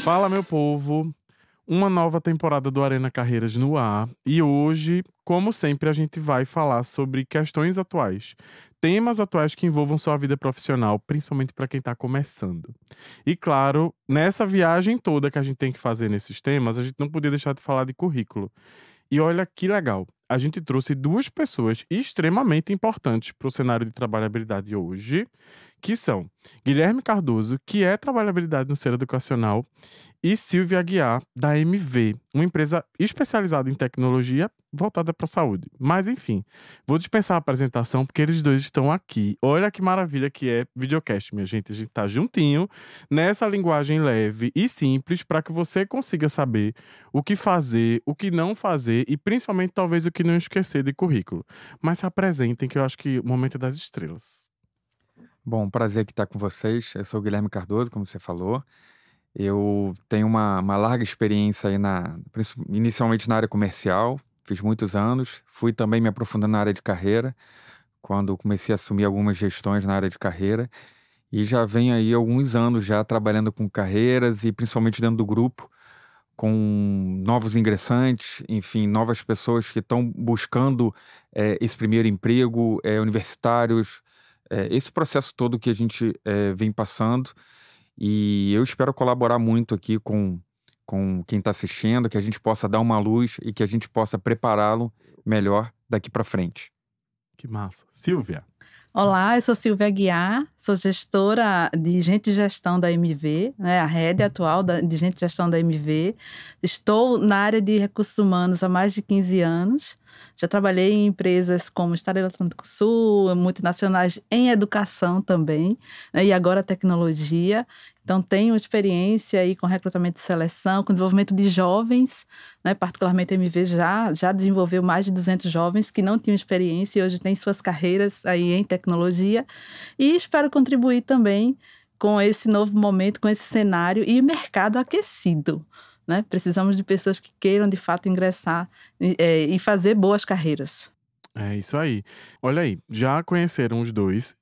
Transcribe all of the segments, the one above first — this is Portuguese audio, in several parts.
Fala, meu povo! Uma nova temporada do Arena Carreiras no ar. E hoje, como sempre, a gente vai falar sobre questões atuais. Temas atuais que envolvam sua vida profissional, principalmente para quem está começando. E claro, nessa viagem toda que a gente tem que fazer nesses temas, a gente não podia deixar de falar de currículo. E olha que legal, a gente trouxe duas pessoas extremamente importantes para o cenário de trabalhabilidade hoje, que são Guilherme Cardoso, que é trabalhabilidade no ser educacional, e Silvia Aguiar, da MV, uma empresa especializada em tecnologia voltada para a saúde. Mas enfim, vou dispensar a apresentação porque eles dois estão aqui. Olha que maravilha que é videocast, minha gente. A gente tá juntinho nessa linguagem leve e simples para que você consiga saber o que fazer, o que não fazer e principalmente talvez o que não esquecer de currículo. Mas se apresentem que eu acho que o momento é das estrelas. Bom, prazer que estar com vocês. Eu sou o Guilherme Cardoso, como você falou. Eu tenho uma larga experiência aí inicialmente na área comercial, fiz muitos anos. Fui também me aprofundando na área de carreira, quando comecei a assumir algumas gestões na área de carreira. E já venho aí alguns anos já trabalhando com carreiras e principalmente dentro do grupo, com novos ingressantes, enfim, novas pessoas que estão buscando esse primeiro emprego, universitários, esse processo todo que a gente vem passando. E eu espero colaborar muito aqui com quem está assistindo, que a gente possa dar uma luz e que a gente possa prepará-lo melhor daqui para frente. Que massa. Silvia. Olá, eu sou Silvia Aguiar, sou gestora de Gente e Gestão da MV, né, a head atual de Gente e Gestão da MV. Estou na área de recursos humanos há mais de 15 anos. Já trabalhei em empresas como Estado Eletrônico Sul, multinacionais em educação também, né, e agora tecnologia. Então, tenho experiência aí com recrutamento e seleção, com desenvolvimento de jovens, né, particularmente a MV já desenvolveu mais de 200 jovens que não tinham experiência e hoje têm suas carreiras aí em tecnologia. E espero contribuir também com esse novo momento, com esse cenário e mercado aquecido. Né? Precisamos de pessoas que queiram, de fato, ingressar e fazer boas carreiras. É isso aí. Olha aí, já conheceram os dois.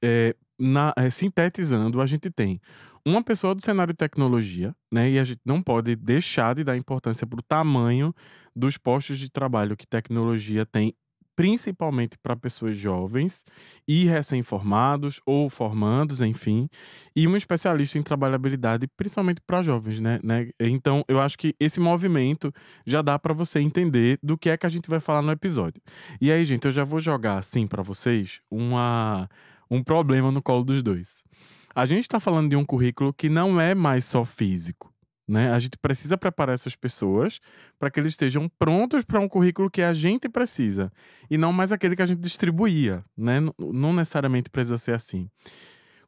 Sintetizando, a gente tem uma pessoa do cenário de tecnologia, né? E a gente não pode deixar de dar importância para o tamanho dos postos de trabalho que tecnologia tem, principalmente para pessoas jovens e recém-formados ou formandos, enfim, e um especialista em trabalhabilidade, principalmente para jovens, né? Então, eu acho que esse movimento já dá para você entender do que é que a gente vai falar no episódio. E aí, gente, eu já vou jogar assim para vocês um problema no colo dos dois. A gente está falando de um currículo que não é mais só físico, né? A gente precisa preparar essas pessoas para que eles estejam prontos para um currículo que a gente precisa e não mais aquele que a gente distribuía, né? Não necessariamente precisa ser assim.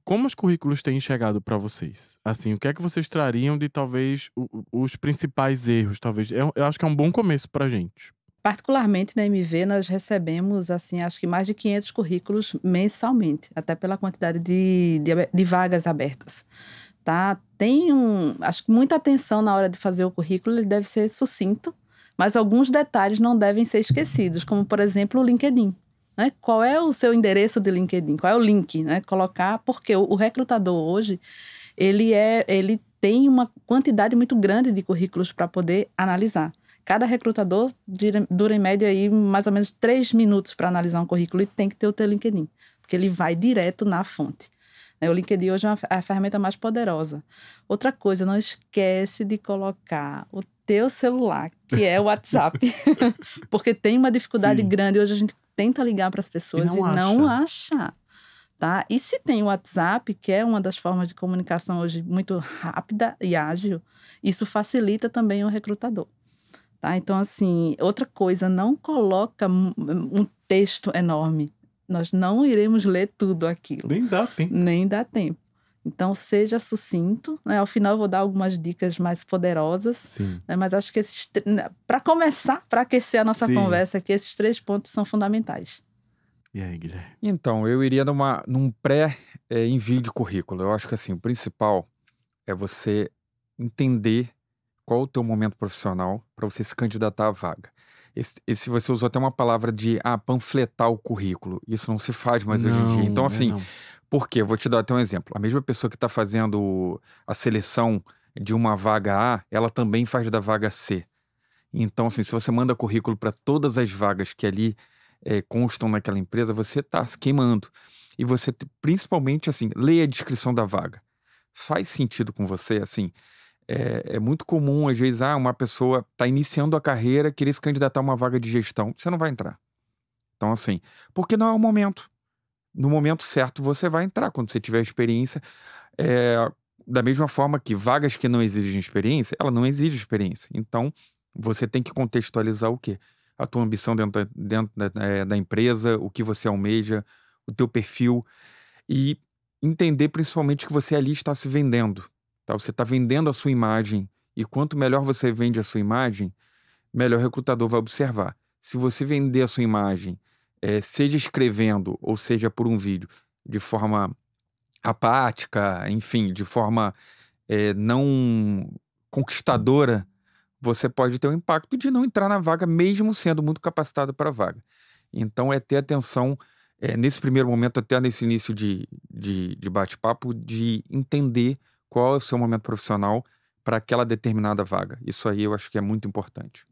Como os currículos têm chegado para vocês? Assim, o que é que vocês trariam de talvez os principais erros? Talvez eu acho que é um bom começo para a gente. Particularmente na MV, nós recebemos, assim, acho que mais de 500 currículos mensalmente, até pela quantidade de vagas abertas. Tá? Acho que muita atenção na hora de fazer o currículo, ele deve ser sucinto, mas alguns detalhes não devem ser esquecidos, como, por exemplo, o LinkedIn. Né? Qual é o seu endereço de LinkedIn? Qual é o link? Né? Colocar, porque o recrutador hoje, ele tem uma quantidade muito grande de currículos para poder analisar. Cada recrutador dura em média aí mais ou menos 3 minutos para analisar um currículo e tem que ter o teu LinkedIn, porque ele vai direto na fonte. O LinkedIn hoje é a ferramenta mais poderosa. Outra coisa, não esquece de colocar o teu celular, que é o WhatsApp, porque tem uma dificuldade grande. Hoje a gente tenta ligar para as pessoas e não acha. Tá? E se tem o WhatsApp, que é uma das formas de comunicação hoje muito rápida e ágil, isso facilita também o recrutador. Tá? Então, assim, outra coisa, não coloca um texto enorme. Nós não iremos ler tudo aquilo. Nem dá tempo. Então, seja sucinto. Né? Ao final, eu vou dar algumas dicas mais poderosas. Né? Mas acho que para começar, para aquecer a nossa conversa aqui, esses 3 pontos são fundamentais. E aí, Guilherme? Então, eu iria num pré-envio de currículo. Eu acho que assim, o principal é você entender qual o teu momento profissional para você se candidatar à vaga. Esse você usou até uma palavra de panfletar o currículo. Isso não se faz mais hoje em dia. Então, assim, por quê? Vou te dar até um exemplo. A mesma pessoa que está fazendo a seleção de uma vaga A, ela também faz da vaga C. Então, assim, se você manda currículo para todas as vagas que ali constam naquela empresa, você está se queimando. E você, principalmente, assim, leia a descrição da vaga. Faz sentido com você, assim. É muito comum, às vezes, uma pessoa está iniciando a carreira, querer se candidatar a uma vaga de gestão. Você não vai entrar. Então, assim, porque não é o momento. No momento certo, você vai entrar, quando você tiver experiência. Da mesma forma que vagas que não exigem experiência, ela não exige experiência. Então, você tem que contextualizar o quê? A tua ambição dentro da empresa, o que você almeja, o teu perfil e entender principalmente que você ali está se vendendo, tá? Você está vendendo a sua imagem e quanto melhor você vende a sua imagem, melhor o recrutador vai observar. Se você vender a sua imagem, seja escrevendo ou seja por um vídeo, de forma apática, enfim, de forma não conquistadora, você pode ter o impacto de não entrar na vaga, mesmo sendo muito capacitado para a vaga. Então, ter atenção, nesse primeiro momento, até nesse início de bate-papo, de entender qual é o seu momento profissional para aquela determinada vaga. Isso aí eu acho que é muito importante.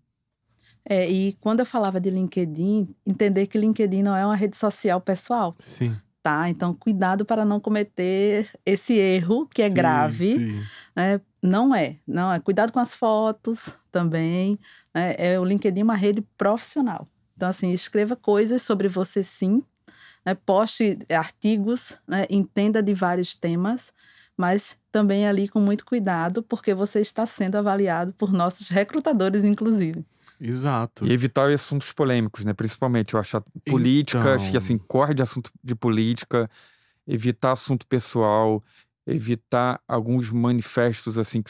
E quando eu falava de LinkedIn, entender que LinkedIn não é uma rede social pessoal. Sim. Tá? Então, cuidado para não cometer esse erro, que é Sim, grave. sim. Né? Não é. Cuidado com as fotos também. Né? O LinkedIn é uma rede profissional. Então, assim, escreva coisas sobre você, sim. Né? Poste artigos, né? Entenda de vários temas, mas também ali com muito cuidado, porque você está sendo avaliado por nossos recrutadores, inclusive. Exato. E evitar assuntos polêmicos, né? Principalmente, eu acho política, acho que assim, corre de assunto de política, evitar assunto pessoal, evitar alguns manifestos assim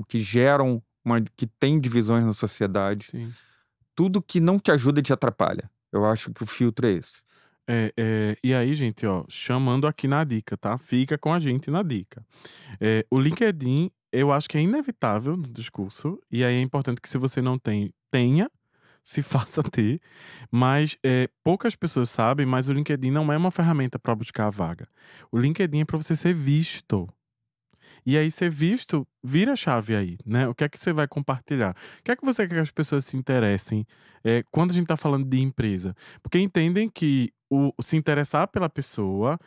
que geram que tem divisões na sociedade. Sim. Tudo que não te ajuda te atrapalha. Eu acho que o filtro é esse. E aí, gente, ó, chamando aqui na dica, tá? Fica com a gente na dica. O LinkedIn, eu acho que é inevitável no discurso, e aí é importante que se você não tem, tenha, se faça ter, mas poucas pessoas sabem, mas o LinkedIn não é uma ferramenta para buscar a vaga. O LinkedIn é para você ser visto. E aí, ser visto, vira a chave aí, né? O que é que você vai compartilhar? O que é que você quer que as pessoas se interessem quando a gente tá falando de empresa? Porque entendem que se interessar pela pessoa,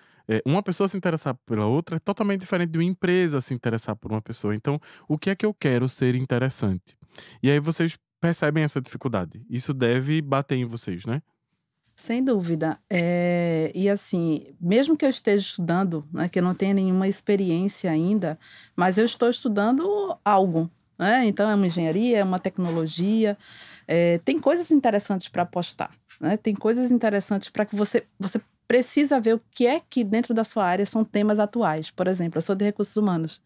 uma pessoa se interessar pela outra é totalmente diferente de uma empresa se interessar por uma pessoa. Então, o que é que eu quero ser interessante? E aí vocês percebem essa dificuldade. Isso deve bater em vocês, né? Sem dúvida. E assim, mesmo que eu esteja estudando, né, que eu não tenha nenhuma experiência ainda, mas eu estou estudando algo, né? Então é uma engenharia, é uma tecnologia, tem coisas interessantes para postar, né? Tem coisas interessantes para que você precisa ver o que é que dentro da sua área são temas atuais. Por exemplo, eu sou de recursos humanos.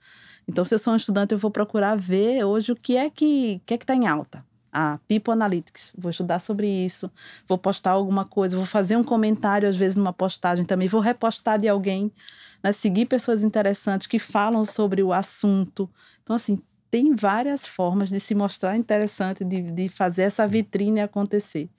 Então, se eu sou um estudante, eu vou procurar ver hoje o que é que está em alta. People Analytics, vou estudar sobre isso, vou postar alguma coisa, vou fazer um comentário, às vezes, numa postagem também, vou repostar de alguém, né? Seguir pessoas interessantes que falam sobre o assunto. Então, assim, tem várias formas de se mostrar interessante, de fazer essa vitrine acontecer.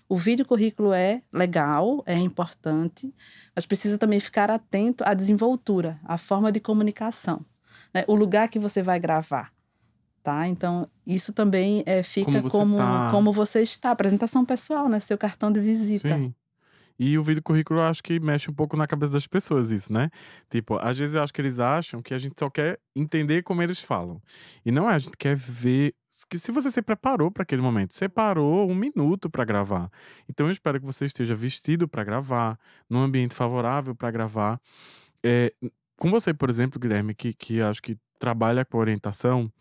O vídeo currículo é legal, é importante, mas precisa também ficar atento à desenvoltura, à forma de comunicação, né? O lugar que você vai gravar. Tá? Então, isso também fica como você está, apresentação pessoal, né? Seu cartão de visita. Sim. E o vídeo currículo eu acho que mexe um pouco na cabeça das pessoas isso, né? Tipo, às vezes eu acho que eles acham que a gente só quer entender como eles falam. E não é, a gente quer ver que se você se preparou para aquele momento, separou 1 minuto para gravar. Então eu espero que você esteja vestido para gravar, num ambiente favorável para gravar. Com você, por exemplo, Guilherme, que acho que trabalha com orientação,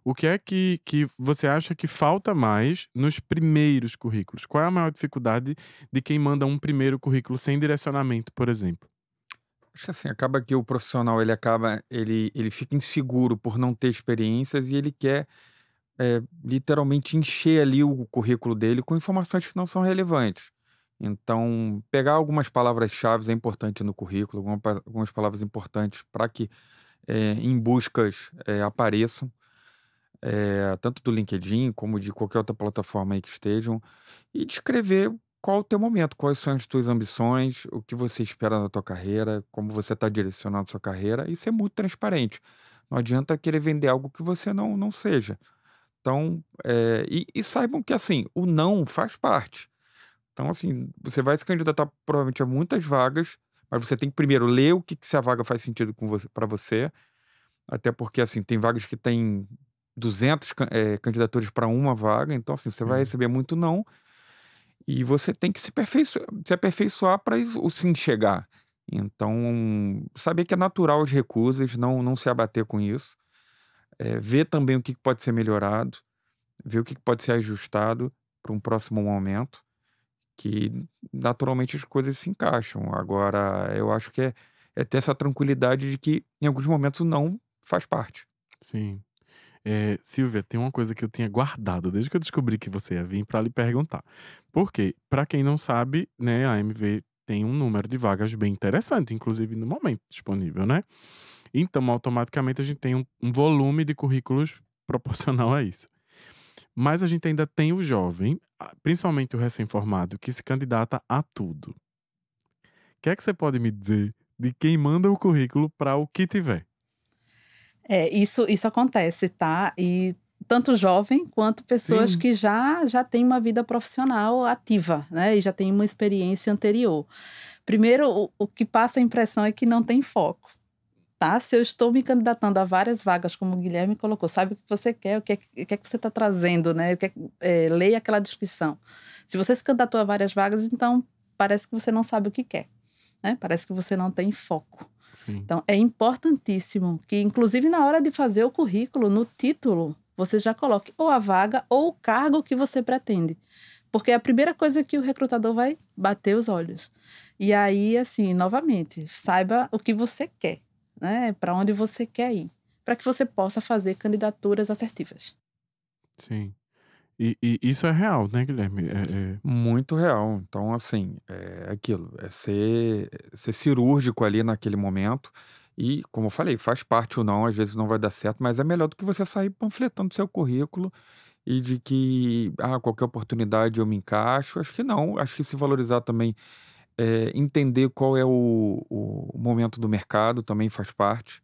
o que é que você acha que falta mais nos primeiros currículos? Qual é a maior dificuldade de quem manda um primeiro currículo sem direcionamento, por exemplo? Acho que assim, acaba que o profissional ele fica inseguro por não ter experiências e ele quer literalmente encher ali o currículo dele com informações que não são relevantes. Então, pegar algumas palavras-chave é importante no currículo, algumas palavras importantes para que em buscas apareçam, tanto do LinkedIn como de qualquer outra plataforma aí que estejam, e descrever qual o teu momento, quais são as tuas ambições, o que você espera na tua carreira, como você está direcionando a sua carreira, e ser muito transparente. Não adianta querer vender algo que você não seja. Então, e saibam que, assim, o não faz parte. Então, assim, você vai se candidatar provavelmente a muitas vagas, mas você tem que primeiro ler o que se a vaga faz sentido com você, para você, até porque, assim, tem vagas que tem 200 candidaturas para uma vaga, então, assim, você vai Sim. receber muito não, e você tem que se aperfeiçoar para o sim chegar. Então, saber que é natural as recusas, não se abater com isso, ver também o que pode ser melhorado, ver o que pode ser ajustado para um próximo momento, que naturalmente as coisas se encaixam. Agora, eu acho que é ter essa tranquilidade de que em alguns momentos o não faz parte. Sim. Silvia, tem uma coisa que eu tinha guardado desde que eu descobri que você ia vir para lhe perguntar. Por quê? Para quem não sabe, né, a MV tem um número de vagas bem interessante, inclusive no momento disponível, né? Então, automaticamente a gente tem um volume de currículos proporcional a isso. Mas a gente ainda tem o jovem, principalmente o recém-formado, que se candidata a tudo. O que é que você pode me dizer de quem manda o currículo para o que tiver? Isso acontece, tá? E tanto jovem quanto pessoas Sim, que já têm uma vida profissional ativa, né? E já têm uma experiência anterior. Primeiro, o que passa a impressão é que não tem foco, tá? Se eu estou me candidatando a várias vagas, como o Guilherme colocou, sabe o que você quer, o que é que você está trazendo, né? Leia aquela descrição. Se você se candidatou a várias vagas, então parece que você não sabe o que quer, né? Parece que você não tem foco. sim. Então, é importantíssimo que, inclusive, na hora de fazer o currículo, no título, você já coloque ou a vaga ou o cargo que você pretende. Porque é a primeira coisa que o recrutador vai bater os olhos. E aí, assim, novamente, saiba o que você quer, né? Para onde você quer ir, para que você possa fazer candidaturas assertivas. Sim. E isso é real, né, Guilherme? Muito real. Então, assim, é aquilo, é ser cirúrgico ali naquele momento. E, como eu falei, faz parte ou não, às vezes não vai dar certo, mas é melhor do que você sair panfletando seu currículo e de que, qualquer oportunidade eu me encaixo. Acho que não. Acho que se valorizar também, entender qual é o momento do mercado também faz parte.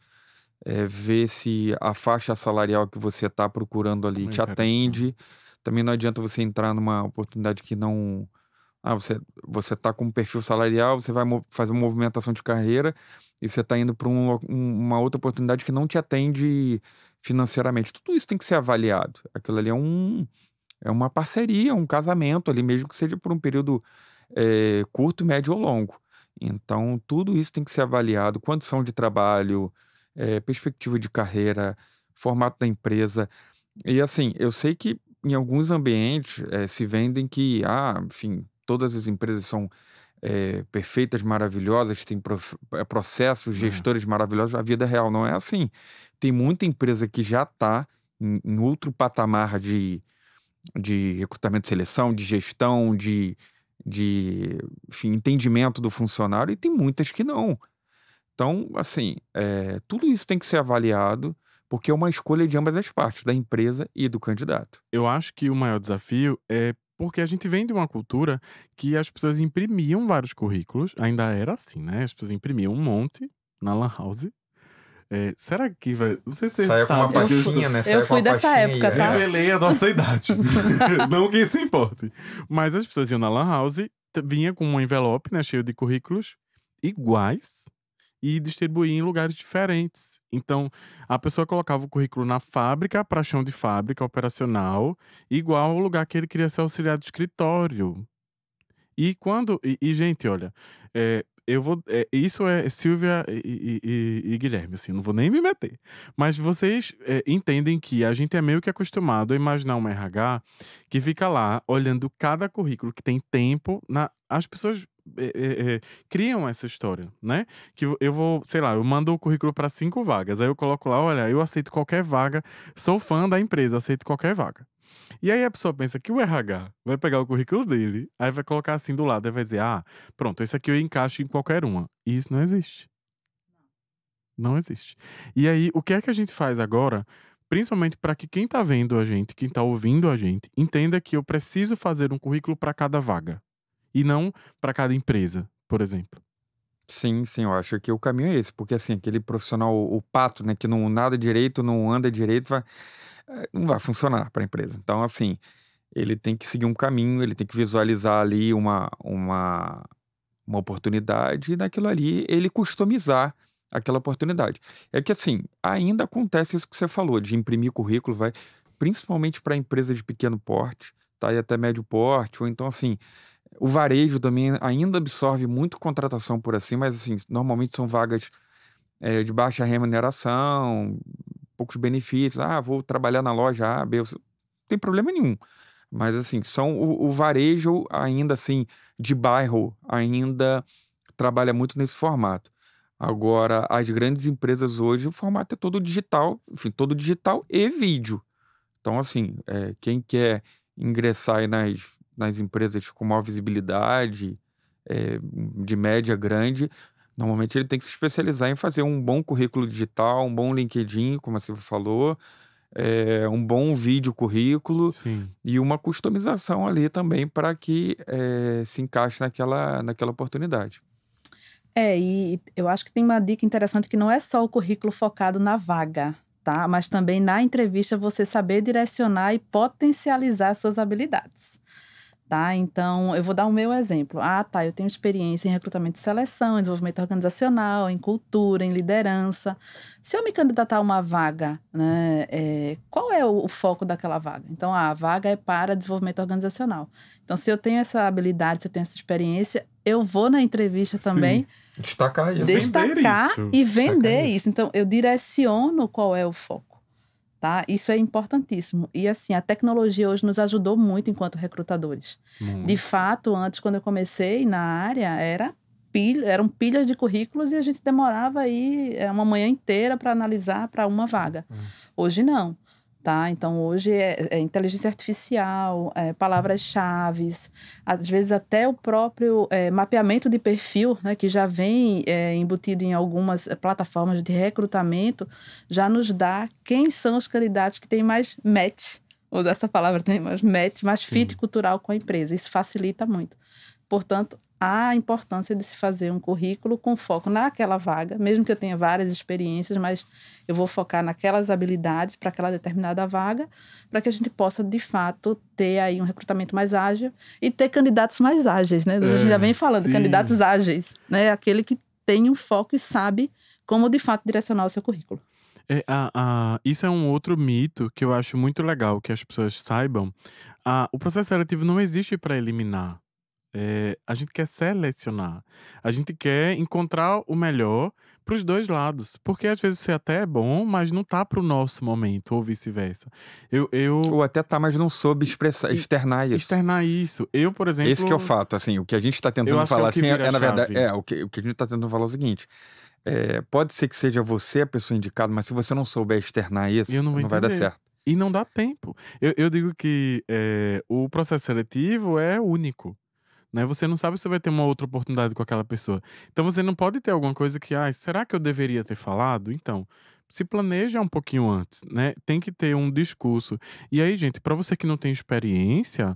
Ver se a faixa salarial que você está procurando ali Também é te interessante. atende. Também não adianta você entrar numa oportunidade que não. Você tá com um perfil salarial, você vai fazer uma movimentação de carreira e você está indo para uma outra oportunidade que não te atende financeiramente. Tudo isso tem que ser avaliado. Aquilo ali é uma parceria, um casamento ali, mesmo que seja por um período curto, médio ou longo. Então, tudo isso tem que ser avaliado, condição de trabalho, perspectiva de carreira, formato da empresa. E assim, eu sei que em alguns ambientes, se vendem que, enfim, todas as empresas são, perfeitas, maravilhosas, têm processos, É, gestores maravilhosos. A vida real não é assim. Tem muita empresa que já está em outro patamar de recrutamento e seleção, de gestão, de enfim, entendimento do funcionário, e tem muitas que não. Então, assim, tudo isso tem que ser avaliado, porque é uma escolha de ambas as partes, da empresa e do candidato. eu acho que o maior desafio é porque a gente vem de uma cultura que as pessoas imprimiam vários currículos, ainda era assim, né? As pessoas imprimiam um monte na lan house. Será que vai. Não sei se você Saia com uma sabe que eu estou. pastinha, né? Eu Saia com fui uma dessa pastinha e época, tá? Revelei a nossa idade. Não que isso importe. Mas as pessoas iam na lan house, vinha com um envelope, né, cheio de currículos iguais e distribuía em lugares diferentes. Então, a pessoa colocava o currículo na fábrica, para chão de fábrica, operacional, igual ao lugar que ele queria ser auxiliar de escritório. Gente, olha, eu vou isso é Silvia e Guilherme, assim, não vou nem me meter. Mas vocês, entendem que a gente é meio que acostumado a imaginar um RH que fica lá olhando cada currículo que tem tempo na as pessoas, criam essa história, né, que eu vou, sei lá, eu mando o currículo para 5 vagas, aí eu coloco lá: "Olha, eu aceito qualquer vaga, sou fã da empresa, aceito qualquer vaga". E aí a pessoa pensa que o RH vai pegar o currículo dele, aí vai colocar assim do lado, aí vai dizer: "Ah, pronto, esse aqui eu encaixo em qualquer uma". E isso não existe, não existe. E aí, o que é que a gente faz agora, principalmente para que quem tá vendo a gente, quem tá ouvindo a gente, entenda que eu preciso fazer um currículo para cada vaga, e não para cada empresa, por exemplo. Sim, sim, eu acho que o caminho é esse, porque assim, aquele profissional, o pato, né, que não nada direito, não anda direito, não vai funcionar para a empresa. Então, assim, ele tem que seguir um caminho, ele tem que visualizar ali uma oportunidade e naquilo ali ele customizar aquela oportunidade. É que assim, ainda acontece isso que você falou, de imprimir currículo, principalmente para empresa de pequeno porte, tá? E até médio porte, ou então assim, o varejo também ainda absorve muito contratação por assim, mas assim, normalmente são vagas de baixa remuneração, poucos benefícios. Ah, vou trabalhar na loja A, B, não tem problema nenhum. Mas assim, o varejo ainda assim, de bairro, ainda trabalha muito nesse formato. Agora, as grandes empresas hoje, o formato é todo digital, enfim, todo digital e vídeo. Então, assim, quem quer ingressar aí nas empresas com maior visibilidade, de média grande, normalmente ele tem que se especializar em fazer um bom currículo digital, um bom LinkedIn, como você falou, um bom vídeo currículo Sim. e uma customização ali também para que se encaixe naquela oportunidade. E eu acho que tem uma dica interessante que não é só o currículo focado na vaga, tá? Mas também na entrevista você saber direcionar e potencializar suas habilidades. Tá? Então, eu vou dar o meu exemplo. Ah, tá, eu tenho experiência em recrutamento e seleção, em desenvolvimento organizacional, em cultura, em liderança. Se eu me candidatar a uma vaga, né, qual é o foco daquela vaga? Então, a vaga é para desenvolvimento organizacional. Então, se eu tenho essa habilidade, se eu tenho essa experiência, eu vou na entrevista também Destacar isso. destacar isso. e Destacar vender isso. isso. Então, eu direciono qual é o foco. Tá? Isso é importantíssimo. E assim, a tecnologia hoje nos ajudou muito enquanto recrutadores. De Muito. fato, antes, quando eu comecei na área, eram pilhas de currículos e a gente demorava aí uma manhã inteira para analisar para uma vaga. Hoje não. Tá? Então, hoje é inteligência artificial, palavras-chave, às vezes até o próprio mapeamento de perfil, né, que já vem embutido em algumas plataformas de recrutamento, já nos dá quem são os candidatos que têm mais match, ou dessa palavra, tem mais match, mais fit cultural com a empresa. Isso facilita muito. Portanto, há a importância de se fazer um currículo com foco naquela vaga, mesmo que eu tenha várias experiências, mas eu vou focar naquelas habilidades para aquela determinada vaga, para que a gente possa, de fato, ter aí um recrutamento mais ágil e ter candidatos mais ágeis, né? A gente já vem falando, sim. candidatos ágeis, né? Aquele que tem um foco e sabe como, de fato, direcionar o seu currículo. Isso é um outro mito que eu acho muito legal que as pessoas saibam. O processo seletivo não existe para eliminar. A gente quer selecionar. A gente quer encontrar o melhor para os dois lados. Porque às vezes você até é bom, mas não tá para o nosso momento, ou vice-versa. Ou até tá, mas não soube externar isso. Externar isso. Eu, por exemplo. Esse que é o fato, assim, o que a gente tá eu tentando acho que é falar o que assim, vira a na verdade, chave. o que a gente tá tentando falar é o seguinte, pode ser que seja você a pessoa indicada, mas se você não souber externar isso, Eu não vou vai dar entender. certo. E não dá tempo. Eu digo que o processo seletivo é único. Né? Você não sabe se vai ter uma outra oportunidade com aquela pessoa. Então você não pode ter alguma coisa que, será que eu deveria ter falado? Então, se planeja um pouquinho antes, né? Tem que ter um discurso. E aí, gente, para você que não tem experiência,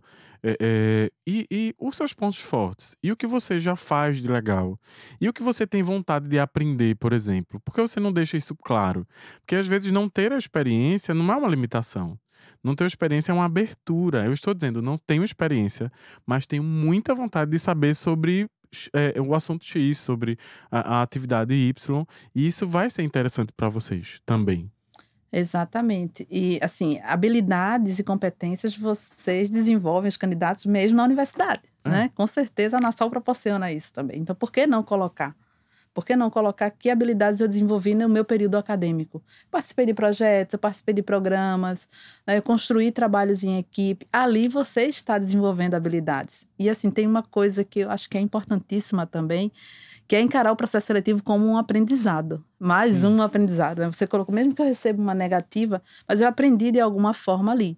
e os seus pontos fortes, e o que você já faz de legal, e o que você tem vontade de aprender, por exemplo, por que você não deixa isso claro? Porque às vezes não ter a experiência não é uma limitação. Não ter experiência é uma abertura. Eu estou dizendo, não tenho experiência, mas tenho muita vontade de saber sobre o assunto X, sobre a atividade Y, e isso vai ser interessante para vocês também. Exatamente. E, assim, habilidades e competências vocês desenvolvem, os candidatos, mesmo na universidade, né? Com certeza a Nassau proporciona isso também. Então, por que não colocar? Por que não colocar que habilidades eu desenvolvi no meu período acadêmico? Participei de projetos, eu participei de programas, né, eu construí trabalhos em equipe. Ali você está desenvolvendo habilidades. E, assim, tem uma coisa que eu acho que é importantíssima também, que é encarar o processo seletivo como um aprendizado. Mais um aprendizado. Né? Você colocou, mesmo que eu receba uma negativa, mas eu aprendi de alguma forma ali.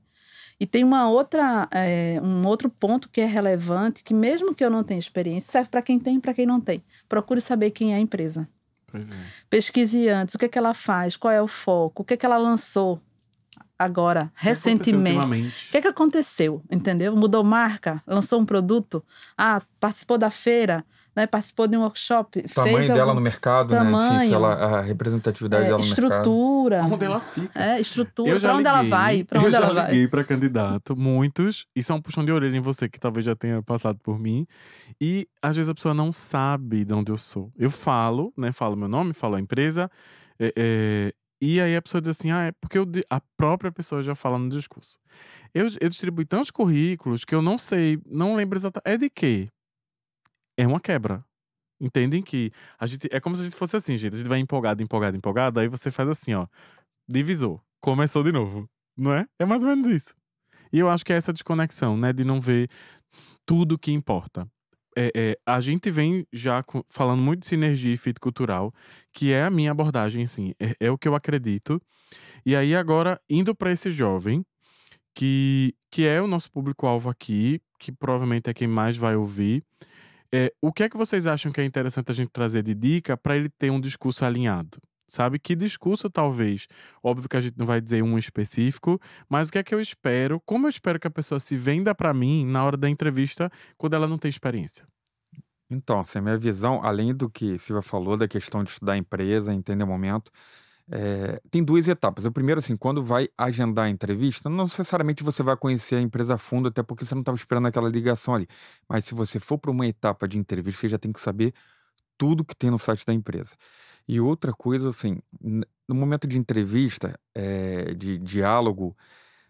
E tem um outro ponto que é relevante, que mesmo que eu não tenha experiência, serve para quem tem e para quem não tem. Procure saber quem é a empresa. Pois é. Pesquise antes, o que é que ela faz, qual é o foco, o que é que ela lançou agora, recentemente. O que é que aconteceu, entendeu? Mudou marca, lançou um produto, participou da feira, né? Participou de um workshop, O tamanho dela no mercado, né? Enfim, se tamanho, a representatividade dela no mercado. estrutura, Onde ela fica. estrutura, para onde ela vai, para Eu onde já ela vai. liguei para candidato, muitos, isso é um puxão de orelha em você, que talvez já tenha passado por mim. E às vezes a pessoa não sabe de onde eu sou. Eu falo, né? Falo meu nome, falo a empresa. E aí a pessoa diz assim, é porque a própria pessoa já fala no discurso. Eu distribuí tantos currículos que eu não sei, não lembro exatamente. É de quê? É uma quebra. Entendem que a gente. É como se a gente fosse assim, gente. A gente vai empolgado, empolgado, empolgado. Aí você faz assim, ó. Divisor. Começou de novo. Não é? É mais ou menos isso. E eu acho que é essa desconexão, né? De não ver tudo que importa. A gente vem já falando muito de sinergia e fit cultural, que é a minha abordagem, assim. É o que eu acredito. E aí, agora, indo para esse jovem, que é o nosso público-alvo aqui, que provavelmente é quem mais vai ouvir. O que é que vocês acham que é interessante a gente trazer de dica para ele ter um discurso alinhado? Sabe? Que discurso, talvez? Óbvio que a gente não vai dizer um específico, mas o que é que eu espero? Como eu espero que a pessoa se venda para mim na hora da entrevista, quando ela não tem experiência? Então, assim, a minha visão, além do que Silvia falou, da questão de estudar a empresa, entender o momento, tem duas etapas. A primeira, assim, quando vai agendar a entrevista, não necessariamente você vai conhecer a empresa a fundo, até porque você não estava esperando aquela ligação ali. Mas se você for para uma etapa de entrevista, você já tem que saber tudo que tem no site da empresa. E outra coisa, assim, no momento de entrevista, de diálogo,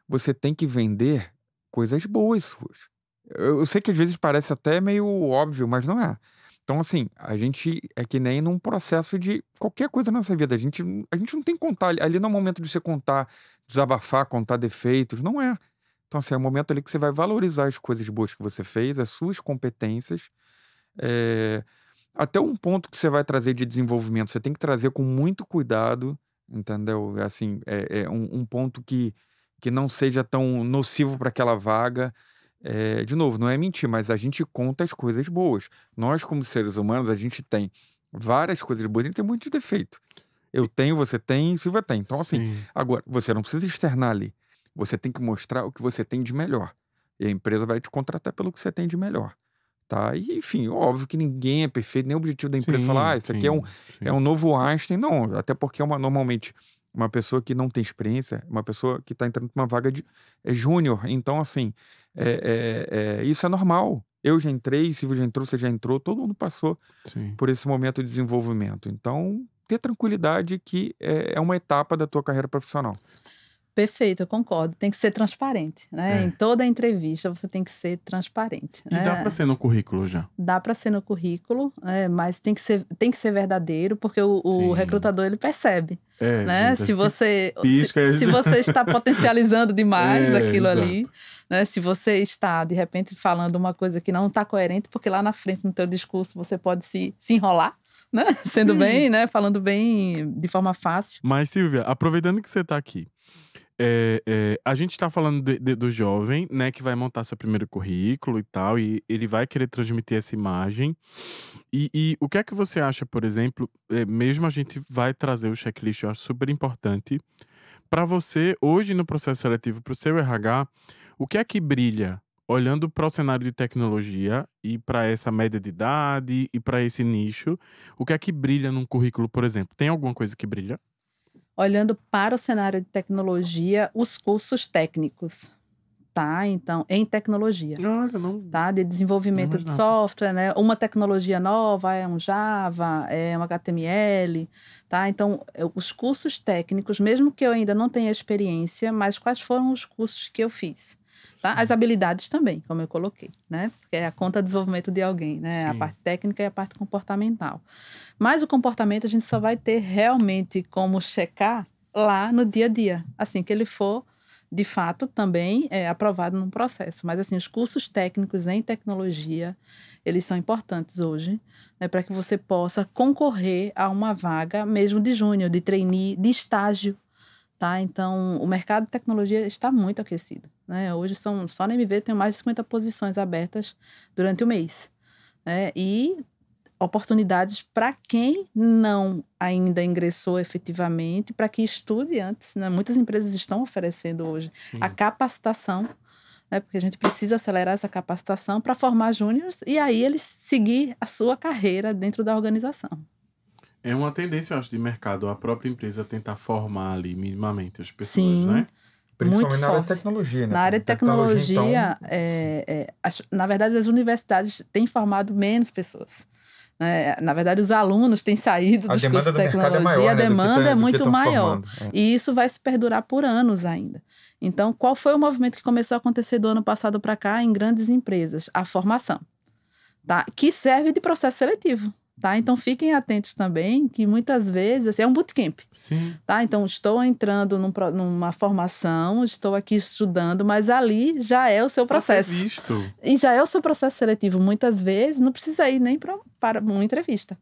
você tem que vender coisas boas suas. Eu sei que às vezes parece até meio óbvio, mas não é. Então, assim, a gente é que nem num processo de qualquer coisa na nossa vida. A gente não tem que contar. Ali não é o momento de você contar, desabafar, contar defeitos. Não é. Então, assim, é o momento ali que você vai valorizar as coisas boas que você fez, as suas competências. eh, Até um ponto que você vai trazer de desenvolvimento, você tem que trazer com muito cuidado, entendeu? Assim, é um ponto que não seja tão nocivo para aquela vaga. De novo, não é mentir, mas a gente conta as coisas boas. Nós, como seres humanos, a gente tem várias coisas boas, a gente tem muito defeito. Eu tenho, você tem, Silvia tem. Então, assim, Sim. agora, você não precisa externar ali. Você tem que mostrar o que você tem de melhor. E a empresa vai te contratar pelo que você tem de melhor. Tá? E, enfim, óbvio que ninguém é perfeito, nem o objetivo da empresa é falar, isso aqui é Sim. um novo Einstein. Não, até porque normalmente uma pessoa que não tem experiência, uma pessoa que está entrando numa vaga de júnior. Então, assim, isso é normal. Eu já entrei, Silvio já entrou, você já entrou, todo mundo passou Sim. por esse momento de desenvolvimento. Então, ter tranquilidade que é uma etapa da tua carreira profissional. Perfeito, eu concordo. Tem que ser transparente, né? Em toda entrevista você tem que ser transparente. E dá para ser no currículo já. Dá para ser no currículo, mas tem que ser verdadeiro, porque o Sim. recrutador ele percebe, né? Gente, Se acho que você pisca, se você está potencializando demais aquilo exato. ali, né? Se você está de repente falando uma coisa que não está coerente, porque lá na frente no teu discurso você pode se enrolar, né? Sendo Sim. bem, né? Falando bem de forma fácil. Mas, Silvia, aproveitando que você tá aqui, a gente tá falando do jovem, né, que vai montar seu primeiro currículo e tal, e ele vai querer transmitir essa imagem. E o que é que você acha, por exemplo, mesmo a gente vai trazer o checklist, eu acho super importante, para você, hoje no processo seletivo, para o seu RH, o que é que brilha? Olhando para o cenário de tecnologia e para essa média de idade e para esse nicho, o que é que brilha num currículo, por exemplo? Tem alguma coisa que brilha? Olhando para o cenário de tecnologia, os cursos técnicos, tá? Então, em tecnologia, Olha, não tá? De desenvolvimento de imaginava. software, né? Uma tecnologia nova, é um Java, é um HTML, tá? Então, os cursos técnicos, mesmo que eu ainda não tenha experiência, mas quais foram os cursos que eu fiz, tá? As habilidades também, como eu coloquei, né? Porque é a conta de desenvolvimento de alguém, né? A Sim. parte técnica e a parte comportamental. Mas o comportamento a gente só vai ter realmente como checar lá no dia a dia, assim que ele for de fato também aprovado num processo. Mas assim, os cursos técnicos em tecnologia, eles são importantes hoje, né, para que você possa concorrer a uma vaga mesmo de júnior, de trainee, de estágio, tá? Então, o mercado de tecnologia está muito aquecido, né? Hoje só na MV tem mais de 50 posições abertas durante o mês, né? E oportunidades para quem não ainda ingressou efetivamente, para que estude antes, né? Muitas empresas estão oferecendo hoje a capacitação, né? Porque a gente precisa acelerar essa capacitação para formar júniores e aí eles seguir a sua carreira dentro da organização. É uma tendência, eu acho, de mercado, a própria empresa tentar formar ali minimamente as pessoas, Sim, né? Principalmente muito na área de forte. tecnologia, né? Na área de tecnologia, na verdade, as universidades têm formado menos pessoas. Na verdade, os alunos têm saído A dos cursos demanda de do mercado é tecnologia, maior, a né, demanda é do que muito estão maior. formando. É. E isso vai se perdurar por anos ainda. Então, qual foi o movimento que começou a acontecer do ano passado para cá em grandes empresas? A formação, tá? Que serve de processo seletivo. Tá? Então, fiquem atentos também que muitas vezes assim, é um bootcamp. Sim. Tá? Então, estou entrando numa formação, estou aqui estudando, mas ali já é o seu Pra ser processo. visto. E já é o seu processo seletivo. Muitas vezes não precisa ir nem para uma entrevista.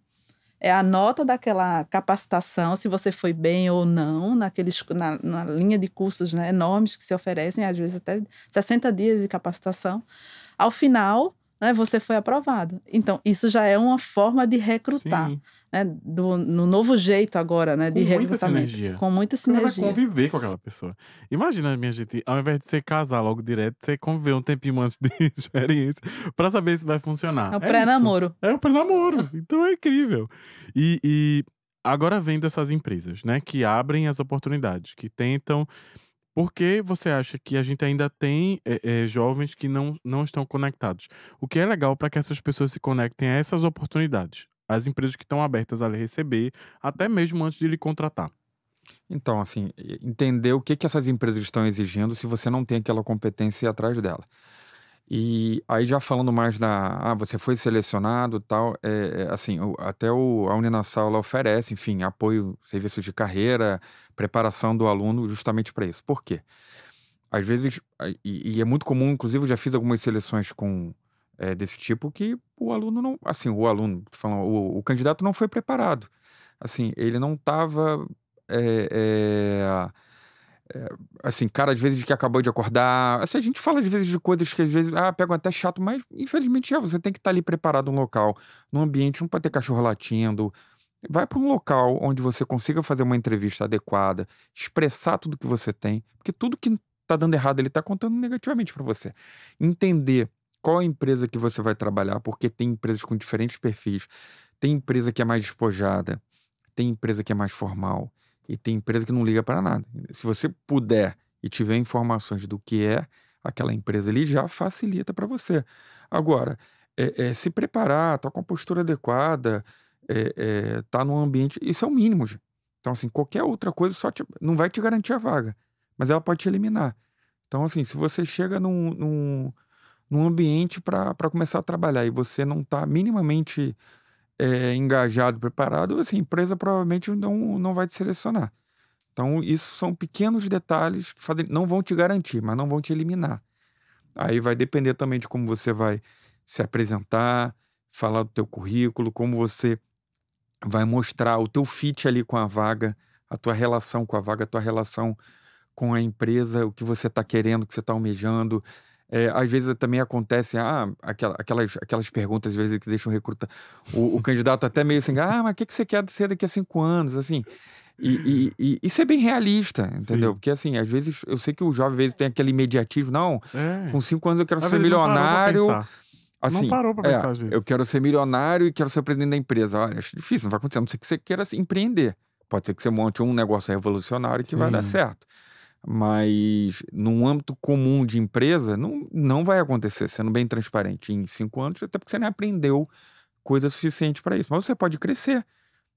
É a nota daquela capacitação, se você foi bem ou não, na linha de cursos, né, enormes que se oferecem, às vezes até 60 dias de capacitação. Ao final, né, você foi aprovado. Então, isso já é uma forma de recrutar, Sim. né, no novo jeito agora, né, de Com muita recrutamento. sinergia. Com muita Porque você vai sinergia. conviver com aquela pessoa. Imagina, minha gente, ao invés de você casar logo direto, você conviver um tempinho antes de experiência pra saber se vai funcionar. É o É isso. pré-namoro. É o pré-namoro. Então é incrível. E agora vendo essas empresas, né, que abrem as oportunidades, que tentam. Por que você acha que a gente ainda tem jovens que não estão conectados? O que é legal para que essas pessoas se conectem a essas oportunidades? As empresas que estão abertas a lhe receber, até mesmo antes de lhe contratar. Então, assim, entender o que que essas empresas estão exigindo se você não tem aquela competência atrás dela. E aí já falando mais você foi selecionado, tal, assim, a Uninasal ela oferece, enfim, apoio, serviços de carreira, preparação do aluno justamente para isso. Por quê? Às vezes, e é muito comum, inclusive eu já fiz algumas seleções desse tipo que o aluno não, assim, tô falando, o candidato não foi preparado. Assim, ele não estava assim, cara, às vezes que acabou de acordar. Assim, a gente fala às vezes de coisas que às vezes pegam até chato, mas infelizmente você tem que estar ali preparado no local, no ambiente, não pode ter cachorro latindo. Vai para um local onde você consiga fazer uma entrevista adequada, expressar tudo que você tem, porque tudo que tá dando errado ele tá contando negativamente para você. Entender qual a empresa que você vai trabalhar, porque tem empresas com diferentes perfis, tem empresa que é mais despojada, tem empresa que é mais formal e tem empresa que não liga para nada. Se você puder e tiver informações do que é aquela empresa ali, já facilita para você. Agora, se preparar, tá com a postura adequada, tá num ambiente, isso é o mínimo, gente. Então, assim, qualquer outra coisa não vai te garantir a vaga, mas ela pode te eliminar. Então, assim, se você chega num ambiente para começar a trabalhar e você não está minimamente engajado, preparado, assim, a empresa provavelmente não vai te selecionar. Então, isso são pequenos detalhes que não vão te garantir, mas não vão te eliminar. Aí vai depender também de como você vai se apresentar, falar do teu currículo, como você vai mostrar o teu fit ali com a vaga, a tua relação com a vaga, a tua relação com a empresa, o que você está querendo, o que você está almejando. Às vezes também acontece aquelas perguntas, às vezes, que deixam o candidato até meio assim, mas o que você quer ser daqui a 5 anos? Assim, e isso é bem realista, entendeu? Sim. Porque, assim, às vezes, eu sei que o jovem, às vezes, tem aquele imediatismo. Não, com 5 anos eu quero Às ser vezes não parou pra milionário. pensar. Não Assim, parou pra pensar às eu vezes. quero ser milionário e quero ser presidente da empresa. Olha, acho difícil, não vai acontecer. A não ser que você queira empreender. Pode ser que você monte um negócio revolucionário que vai dar Sim. certo. Mas num âmbito comum de empresa, não vai acontecer, sendo bem transparente. Em 5 anos, até porque você nem aprendeu coisa suficiente para isso. Mas você pode crescer.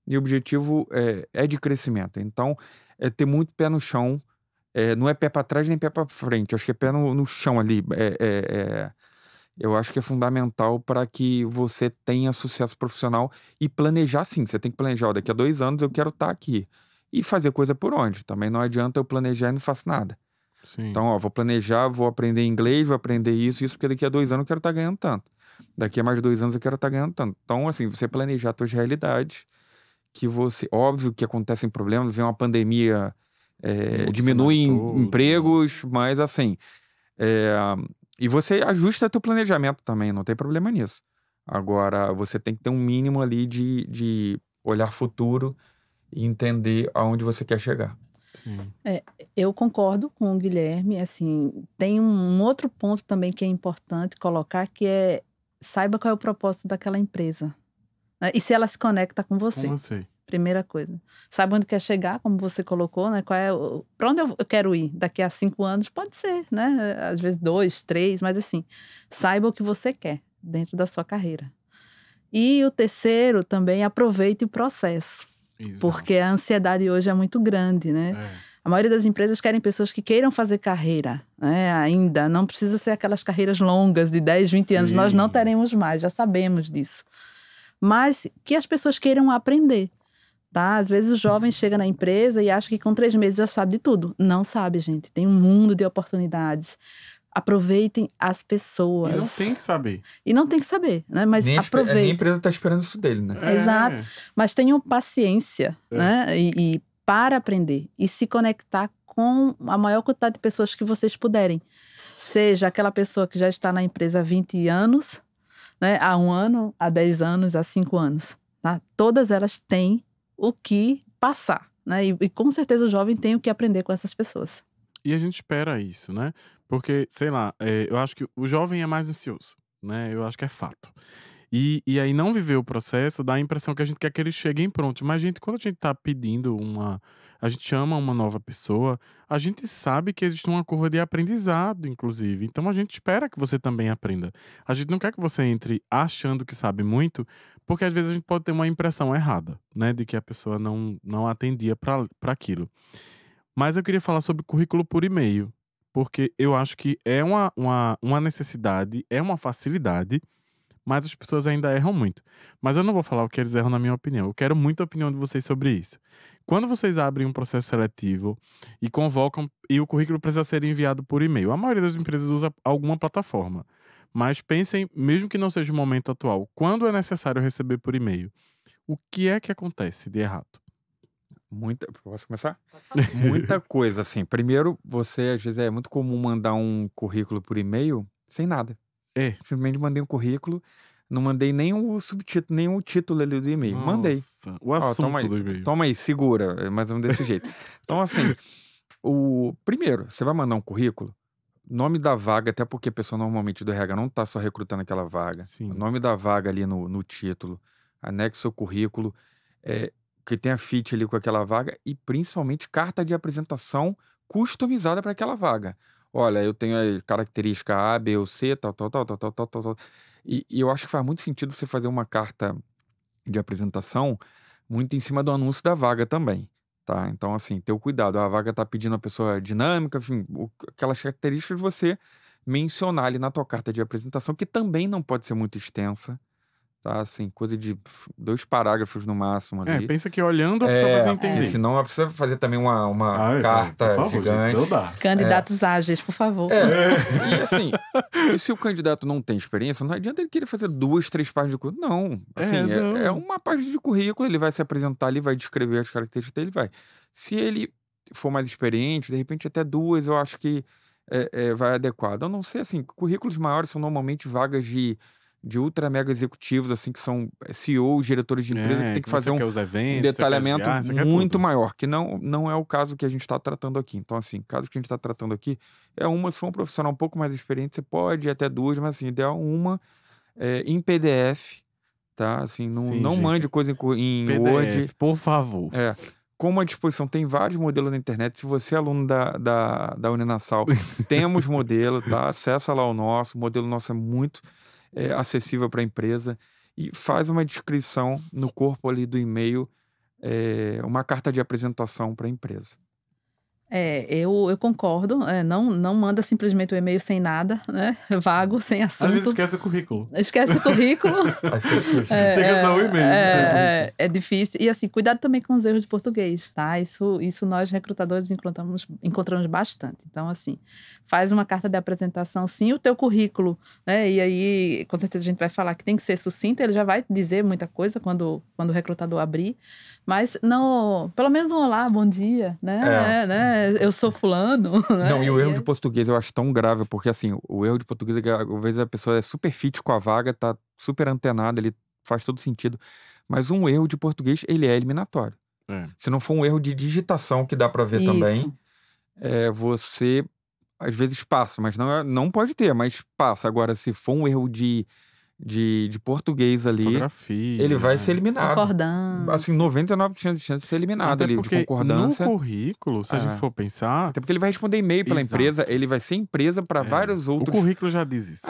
E o objetivo é de crescimento. Então, é ter muito pé no chão. Não é pé para trás nem pé para frente. Acho que é pé no chão ali. Eu acho que é fundamental para que você tenha sucesso profissional e planejar sim. Você tem que planejar, daqui a 2 anos eu quero estar aqui. E fazer coisa por onde. Também não adianta eu planejar e não faço nada. Sim. Então, vou planejar, vou aprender inglês, vou aprender isso, porque daqui a 2 anos eu quero estar ganhando tanto. Daqui a mais 2 anos eu quero estar ganhando tanto. Então, assim, você planejar as suas realidades, que você... Óbvio que acontecem problemas, vem uma pandemia, Muda o diminui cenário todo. empregos, mas assim... E você ajusta teu planejamento também, não tem problema nisso. Agora, você tem que ter um mínimo ali de olhar futuro e entender aonde você quer chegar. Sim. Eu concordo com o Guilherme, assim, tem um outro ponto também que é importante colocar, que é saiba qual é o propósito daquela empresa, né? E se ela se conecta com Com você, você. primeira coisa. Sabe onde quer chegar, como você colocou, né? Para onde eu quero ir daqui a 5 anos? Pode ser, né? Às vezes 2, 3, mas assim, saiba o que você quer dentro da sua carreira. E o terceiro também, aproveite o processo. Exato. Porque a ansiedade hoje é muito grande, né? A maioria das empresas querem pessoas que queiram fazer carreira, né? Ainda. Não precisa ser aquelas carreiras longas de 10, 20 anos. Nós não Sim. teremos mais, já sabemos disso. Mas que as pessoas queiram aprender, tá? Às vezes o jovem chega na empresa e acha que com 3 meses já sabe de tudo. Não sabe, gente. Tem um mundo de oportunidades. Aproveitem as pessoas. E não tem que saber. E não tem que saber, né? Mas Nem a aproveitem. empresa tá esperando isso dele, né? Exato. Mas tenham paciência, né? E para aprender. E se conectar com a maior quantidade de pessoas que vocês puderem. Seja aquela pessoa que já está na empresa há 20 anos, né? Há 1 ano, há 10 anos, há 5 anos. Tá? Todas elas têm o que passar, né? E com certeza o jovem tem o que aprender com essas pessoas. E a gente espera isso, né? Porque, sei lá, eu acho que o jovem é mais ansioso, né? Eu acho que é fato. E aí não viver o processo dá a impressão que a gente quer que eles cheguem prontos. Mas, gente, quando a gente tá pedindo a gente chama uma nova pessoa, a gente sabe que existe uma curva de aprendizado, inclusive. Então a gente espera que você também aprenda. A gente não quer que você entre achando que sabe muito, porque às vezes a gente pode ter uma impressão errada, né? De que a pessoa não atendia para Mas eu queria falar sobre currículo por e-mail, porque eu acho que é uma necessidade, é uma facilidade, mas as pessoas ainda erram muito. Mas eu não vou falar o que eles erram na minha opinião. Eu quero muito a opinião de vocês sobre isso. Quando vocês abrem um processo seletivo e convocam, e o currículo precisa ser enviado por e-mail, a maioria das empresas usa alguma plataforma. Mas pensem, mesmo que não seja o momento atual, quando é necessário receber por e-mail, o que é que acontece de errado? Posso começar? Muita coisa, assim. Primeiro, às vezes, é muito comum mandar um currículo por e-mail sem nada. Simplesmente mandei um currículo, não mandei nem o subtítulo, nem o título ali do e-mail. Mandei. Nossa, o assunto do e-mail. Toma aí, segura. É mais ou menos desse jeito. Então, assim, primeiro, você vai mandar um currículo, nome da vaga, até porque a pessoa normalmente do RH não tá só recrutando aquela vaga. Sim. O nome da vaga ali no título, anexa o currículo, que tenha fit ali com aquela vaga e principalmente carta de apresentação customizada para aquela vaga. Olha, eu tenho a característica A, B ou C, tal. E eu acho que faz muito sentido você fazer uma carta de apresentação muito em cima do anúncio da vaga também, tá? Então, assim, ter o cuidado. A vaga tá pedindo uma pessoa dinâmica, enfim, aquelas características você mencionar ali na tua carta de apresentação, que também não pode ser muito extensa, tá? Assim, coisa de 2 parágrafos no máximo ali. Pensa que olhando a pessoa vai Porque entender. senão ela precisa fazer também uma Por carta favor, gigante. gente, não dá. Candidatos ágeis, por favor. E assim, e se o candidato não tem experiência, não adianta ele querer fazer 2, 3 páginas de currículo. Não, assim, não. é uma página de currículo, ele vai se apresentar ali, vai descrever as características dele, vai. Se ele for mais experiente, de repente até 2, eu acho que vai adequado. Eu não sei, assim, currículos maiores são normalmente vagas de ultra mega executivos, assim, que são CEOs, diretores de empresa, que tem que fazer você quer os eventos, detalhamento você quer você quer muito tudo. maior, que não é o caso que a gente está tratando aqui. Então, assim, o caso que a gente está tratando aqui se for um profissional um pouco mais experiente, você pode ir até 2, mas assim, ideal em PDF, tá? Assim, Sim, não gente. mande coisa em PDF, Word. por favor. Como à disposição, tem vários modelos na internet. Se você é aluno da Uninasal, temos modelo, tá? Acessa lá o modelo nosso é muito acessível para a empresa e faz uma descrição no corpo ali do e-mail, uma carta de apresentação para a empresa. Eu concordo. Não manda simplesmente o e-mail sem nada, né? Vago, sem assunto. Às vezes esquece o currículo. Esquece o currículo. Chega só o e-mail. É difícil. E assim, cuidado também com os erros de português, tá? Isso nós recrutadores encontramos bastante. Então, assim, faz uma carta de apresentação, sim, o teu currículo, né? E aí, com certeza a gente vai falar que tem que ser sucinto, ele já vai dizer muita coisa quando o recrutador abrir. Mas não, pelo menos um olá, bom dia, né? Eu sou fulano. Né? Não, e o erro de português eu acho tão grave, porque assim, o erro de português é que às vezes a pessoa é super fit com a vaga, tá super antenada, ele faz todo sentido. Mas um erro de português, ele é eliminatório. É. Se não for um erro de digitação, que dá para ver também, Isso. você às vezes passa, mas não pode ter, mas passa. Agora, se for um erro de português ali, Ortografia, ele vai ser né? eliminado. Concordância. Assim, 99% de chance de ser eliminado Até ali, de porque no concordância. currículo, se a gente for pensar, Até porque ele vai responder e-mail pela Exato. empresa, ele vai ser empresa para vários o outros. currículo já diz isso.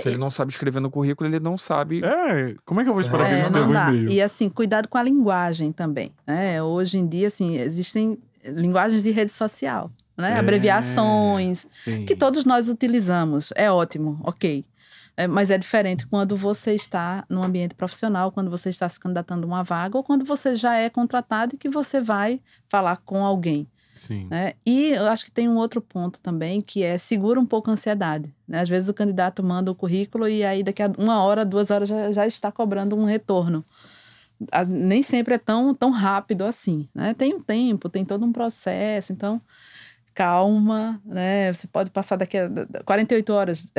Se ele não sabe escrever no currículo, ele não sabe. Como é que eu vou esperar que ele não escreva um dá. e-mail? E assim, cuidado com a linguagem também, né? Hoje em dia, assim, existem linguagens de rede social, né? Abreviações, Sim. que todos nós utilizamos. É ótimo, ok. Mas é diferente quando você está no ambiente profissional, quando você está se candidatando a uma vaga, ou quando você já é contratado e que você vai falar com alguém. Sim. Né? E eu acho que tem um outro ponto também, que é segura um pouco a ansiedade. Né? Às vezes o candidato manda o currículo e aí daqui a 1 hora, 2 horas já está cobrando um retorno. Nem sempre é tão rápido assim. Né? Tem um tempo, tem todo um processo, então calma, né? Você pode passar daqui a 48 horas,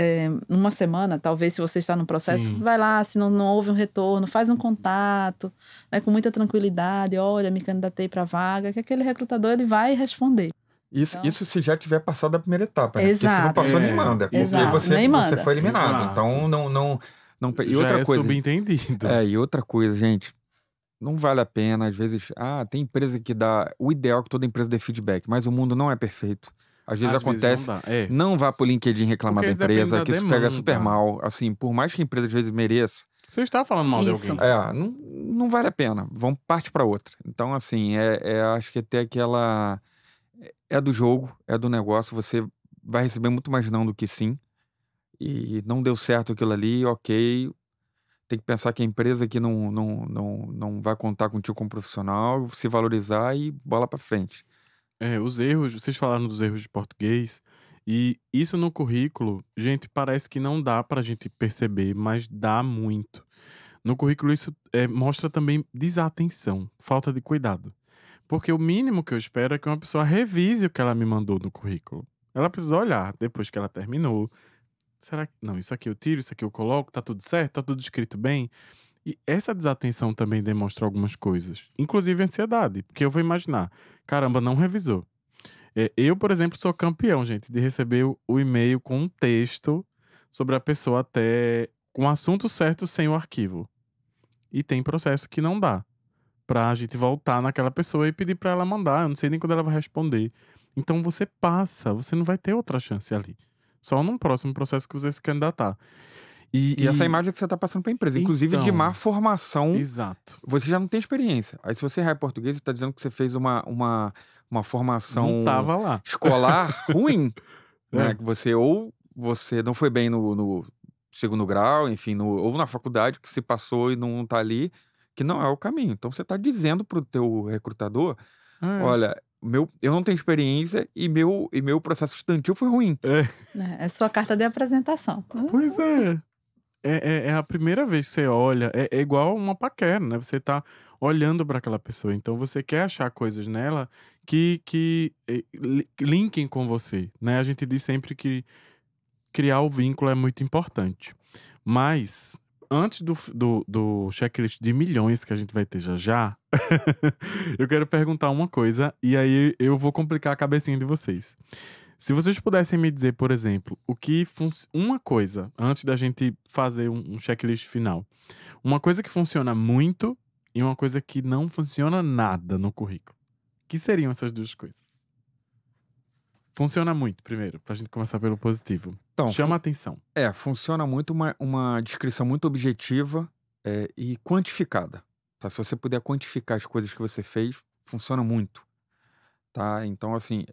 uma semana, talvez, se você está no processo, Sim. vai lá, se não houve um retorno, faz um contato, né, com muita tranquilidade, olha, me candidatei para a vaga, que aquele recrutador ele vai responder. Isso se já tiver passado da primeira etapa, né? Exato. Porque se não passou, nem manda. Porque você, Nem manda. você foi eliminado. Exato. Então, não. E Já outra coisa. subentendido. E outra coisa, gente. Não vale a pena, às vezes. Tem empresa que dá. O ideal é que toda empresa dê feedback, mas o mundo não é perfeito. Às vezes acontece. não dá. Não vá pro LinkedIn reclamar Porque da isso depende empresa, da que isso pega demanda. super mal. Assim, por mais que a empresa às vezes mereça, Você está falando mal de Isso. alguém. não vale a pena. Vamos partir para outra. Então, assim, acho que até aquela. É do jogo, é do negócio. Você vai receber muito mais não do que sim. E não deu certo aquilo ali, ok. Tem que pensar que a empresa que não vai contar contigo como profissional, se valorizar e bola para frente. Os erros, vocês falaram dos erros de português, e isso no currículo, gente, parece que não dá pra gente perceber, mas dá muito. No currículo isso mostra também desatenção, falta de cuidado. Porque o mínimo que eu espero é que uma pessoa revise o que ela me mandou no currículo. Ela precisa olhar depois que ela terminou. Será que. Não, isso aqui eu tiro, isso aqui eu coloco, tá tudo certo, tá tudo escrito bem. E essa desatenção também demonstra algumas coisas, inclusive ansiedade, porque eu vou imaginar, caramba, não revisou. Eu, por exemplo, sou campeão, gente, de receber o e-mail com um texto sobre a pessoa até com o assunto certo sem o arquivo. E tem processo que não dá pra gente voltar naquela pessoa e pedir pra ela mandar. Eu não sei nem quando ela vai responder. Então você passa, você não vai ter outra chance ali. Só num próximo processo que você se candidatar. E essa imagem que você está passando para a empresa, inclusive de má formação, Exato. você já não tem experiência. Aí se você errar em português, você está dizendo que você fez uma formação Não tava lá. escolar ruim, né? É. Que você não foi bem no segundo grau, enfim, ou na faculdade que se passou e não está ali, que não é o caminho. Então você está dizendo para o teu recrutador, olha, eu não tenho experiência e meu processo estudantil foi ruim. É sua carta de apresentação. Pois é. É a primeira vez que você olha, é igual uma paquera, né? Você tá olhando para aquela pessoa, então você quer achar coisas nela que linkem com você, né? A gente diz sempre que criar o vínculo é muito importante. Mas, antes do checklist de milhões que a gente vai ter já, eu quero perguntar uma coisa, e aí eu vou complicar a cabecinha de vocês. Se vocês pudessem me dizer, por exemplo, uma coisa, antes da gente fazer um checklist final, uma coisa que funciona muito e uma coisa que não funciona nada no currículo. O que seriam essas duas coisas? Funciona muito, primeiro, pra gente começar pelo positivo. Então, Chama a atenção. Funciona muito uma descrição muito objetiva e quantificada. Tá? Se você puder quantificar as coisas que você fez, funciona muito. Tá? Então, assim,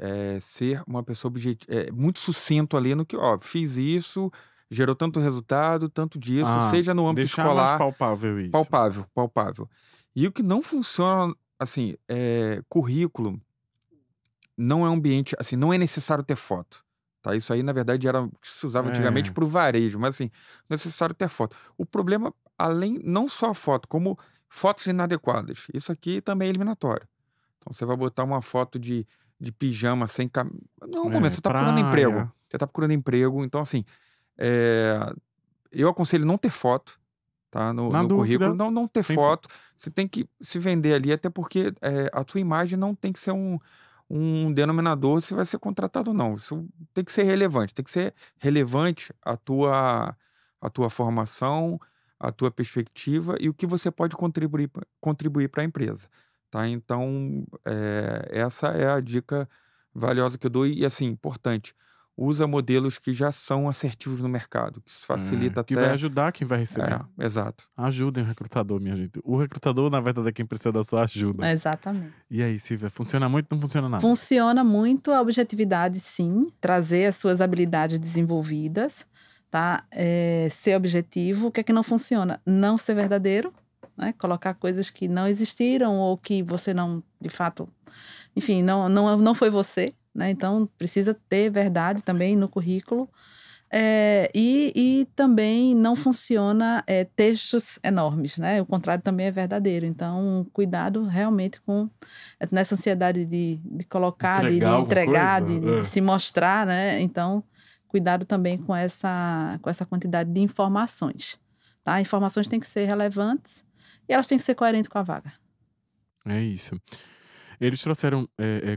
ser uma pessoa muito sucinto ali no que, fiz isso, gerou tanto resultado, tanto disso, seja no âmbito deixar escolar. mais palpável isso. Palpável. E o que não funciona, assim, currículo não é um ambiente, assim, não é necessário ter foto. Tá? Isso aí, na verdade, era o que se usava antigamente para o varejo, mas assim, necessário ter foto. O problema, não só a foto, como fotos inadequadas. Isso aqui também é eliminatório. Então você vai botar uma foto de pijama sem camisa. Não, você está procurando emprego. Você está procurando emprego. Então, assim, eu aconselho não ter foto, tá? Na No dúvida, currículo, não ter sem foto. Você tem que se vender ali, até porque a tua imagem não tem que ser um denominador se vai ser contratado ou não. Isso tem que ser relevante. Tem que ser relevante a tua formação, a tua perspectiva e o que você pode contribuir para a empresa, tá? Então, essa é a dica valiosa que eu dou e, assim, importante. Usa modelos que já são assertivos no mercado, que isso facilita que vai até. ajudar quem vai receber. Exato. Ajudem o recrutador, minha gente. O recrutador, na verdade, é quem precisa da sua ajuda. Exatamente. E aí, Silvia, funciona muito ou não funciona nada? Funciona muito a objetividade, sim. Trazer as suas habilidades desenvolvidas, tá? Ser objetivo. O que é que não funciona? Não ser verdadeiro, né? Colocar coisas que não existiram ou que você não, de fato, enfim, não foi você, né? Então, precisa ter verdade também no currículo. E também não funciona textos enormes, né? O contrário também é verdadeiro. Então, cuidado realmente nessa ansiedade de colocar, de Entregar alguma entregar, coisa? de se mostrar, né? Então, cuidado também com essa quantidade de informações, tá? Informações têm que ser relevantes e elas têm que ser coerentes com a vaga. É isso. Eles trouxeram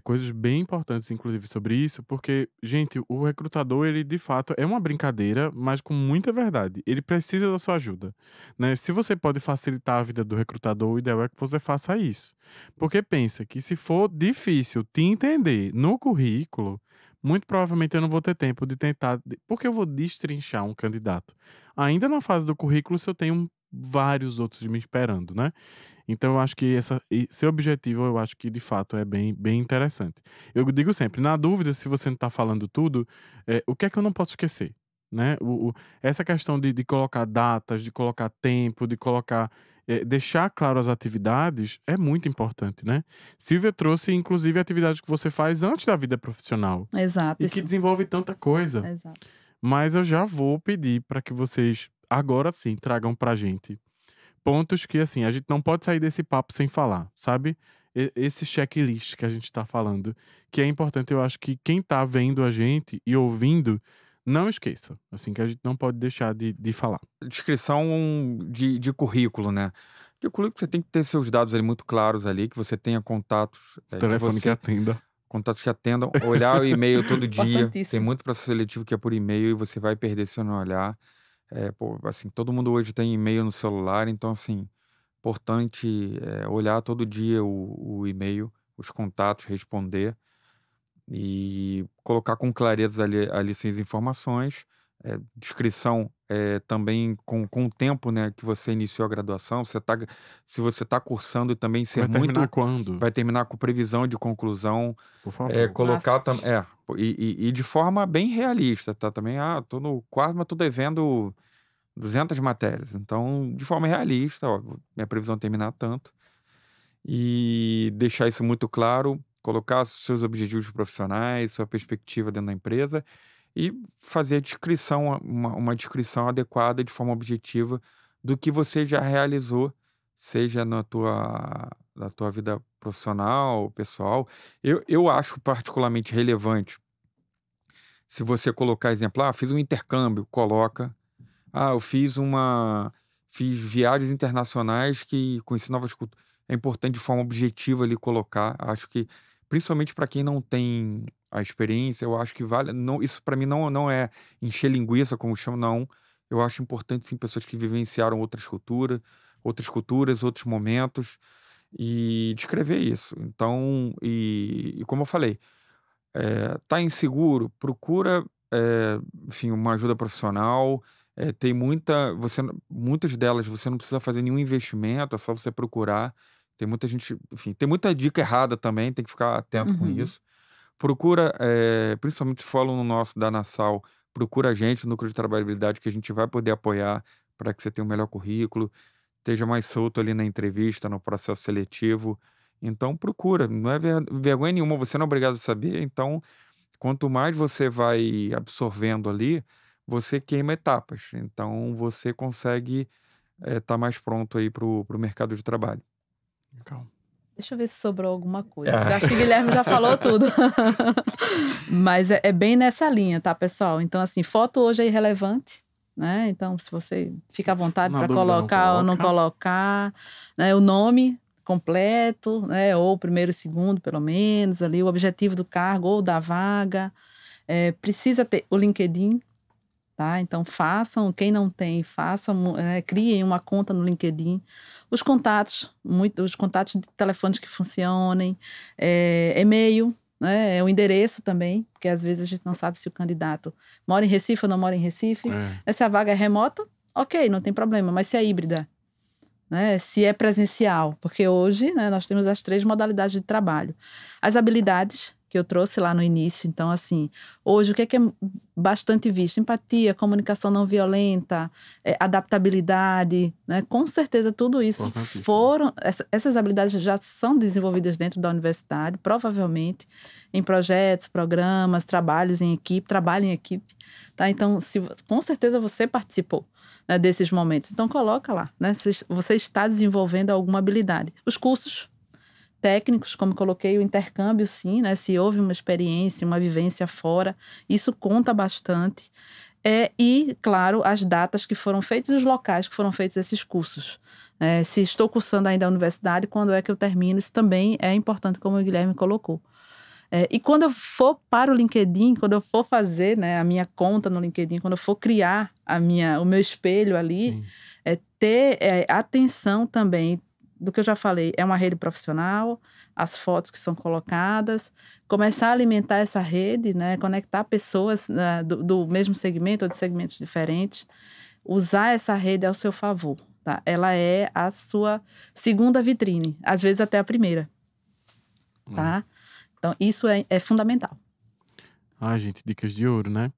coisas bem importantes, inclusive, sobre isso, porque, gente, o recrutador, ele de fato é uma brincadeira, mas com muita verdade. Ele precisa da sua ajuda, né? Se você pode facilitar a vida do recrutador, o ideal é que você faça isso. Porque pensa que se for difícil te entender no currículo, muito provavelmente eu não vou ter tempo de tentar. Porque eu vou destrinchar um candidato. Ainda na fase do currículo, se eu tenho vários outros me esperando, né? Então eu acho que esse objetivo, eu acho que de fato é bem, bem interessante. Eu digo sempre, na dúvida, se você não está falando tudo, o que é que eu não posso esquecer? Né? Essa questão de colocar datas, de colocar tempo, de colocar. Deixar claro as atividades é muito importante, né? Silvia trouxe, inclusive, atividades que você faz antes da vida profissional Exato, e que isso. desenvolve tanta coisa. Exato. Mas eu já vou pedir para que vocês, agora sim, tragam pra gente pontos que, assim, a gente não pode sair desse papo sem falar, sabe? Esse checklist que a gente tá falando, que é importante, eu acho que quem tá vendo a gente e ouvindo, não esqueça, assim, que a gente não pode deixar de falar. Descrição de currículo, né? De currículo você tem que ter seus dados ali muito claros ali, que você tenha contatos, Telefone que atenda. contatos que atendam, olhar o e-mail todo dia. Tem Importantíssimo. muito processo seletivo que é por e-mail e você vai perder se não olhar. Assim, todo mundo hoje tem e-mail no celular, então, assim, importante olhar todo dia o e-mail, os contatos, responder e colocar com clareza ali suas informações. Descrição também com o tempo, né, que você iniciou a graduação, se você está cursando e também ser Vai terminar muito. quando? Vai terminar com previsão de conclusão, Por favor. colocar Massa. e de forma bem realista, tá? Também, tô no quarto, mas tô devendo 200 matérias. Então, de forma realista, ó, minha previsão é terminar tanto. E deixar isso muito claro, colocar seus objetivos profissionais, sua perspectiva dentro da empresa e fazer a descrição, uma descrição adequada de forma objetiva do que você já realizou, seja na tua vida profissional, pessoal. Eu acho particularmente relevante se você colocar exemplo, fiz um intercâmbio, coloca. Eu fiz viagens internacionais que conheci novas culturas. É importante de forma objetiva ali colocar. Acho que, principalmente para quem não tem a experiência, eu acho que vale. Não, isso para mim não é encher linguiça, como chamam, não. Eu acho importante, sim, pessoas que vivenciaram outras culturas, outros momentos, e descrever isso. Então, e como eu falei, tá inseguro, procura, enfim, uma ajuda profissional. Tem muitas delas você não precisa fazer nenhum investimento, é só você procurar. Tem muita gente, enfim, tem muita dica errada também, tem que ficar atento com Uhum. isso. Procura, principalmente se for aluno nosso da Nassau, procura a gente, o Núcleo de Trabalhabilidade, que a gente vai poder apoiar para que você tenha um melhor currículo, esteja mais solto ali na entrevista, no processo seletivo. Então procura, não é vergonha nenhuma, você não é obrigado a saber, então quanto mais você vai absorvendo ali, você queima etapas. Então você consegue estar mais pronto aí para o mercado de trabalho. Legal. Deixa eu ver se sobrou alguma coisa. Eu acho que o Guilherme já falou tudo. Mas é bem nessa linha, tá, pessoal? Então, assim, foto hoje é irrelevante, né? Então, se você fica à vontade Na para dúvida, não colocar ou não coloca. colocar, né? O nome completo, né? Ou primeiro e segundo, pelo menos, ali, o objetivo do cargo ou da vaga. Precisa ter o LinkedIn, tá? Então, quem não tem, criem uma conta no LinkedIn. Os contatos de telefones que funcionem, e-mail, né? O endereço também, porque às vezes a gente não sabe se o candidato mora em Recife ou não mora em Recife. Se a vaga é remota, ok, não tem problema, mas se é híbrida, né? Se é presencial, porque hoje, né, nós temos as 3 modalidades de trabalho. As habilidades que eu trouxe lá no início, então assim, hoje o que é bastante visto? Empatia, comunicação não violenta, adaptabilidade, né? Com certeza tudo isso essas habilidades já são desenvolvidas dentro da universidade, provavelmente em projetos, programas, trabalho em equipe, tá? Então, com certeza você participou, né, desses momentos. Então, coloca lá, né? Você está desenvolvendo alguma habilidade. Os cursos técnicos, como coloquei, o intercâmbio, sim, né? Se houve uma experiência, uma vivência fora, isso conta bastante. E, claro, as datas que foram feitas, os locais que foram feitos esses cursos. Se estou cursando ainda a universidade, quando é que eu termino? Isso também é importante, como o Guilherme colocou. E quando eu for para o LinkedIn, quando eu for fazer, né, a minha conta no LinkedIn, quando eu for criar o meu espelho ali, ter atenção também do que eu já falei, é uma rede profissional, as fotos que são colocadas, começar a alimentar essa rede, né, conectar pessoas do mesmo segmento ou de segmentos diferentes, usar essa rede ao seu favor, tá? Ela é a sua segunda vitrine, às vezes até a primeira, tá? Então, isso é fundamental. Ai, gente, dicas de ouro, né?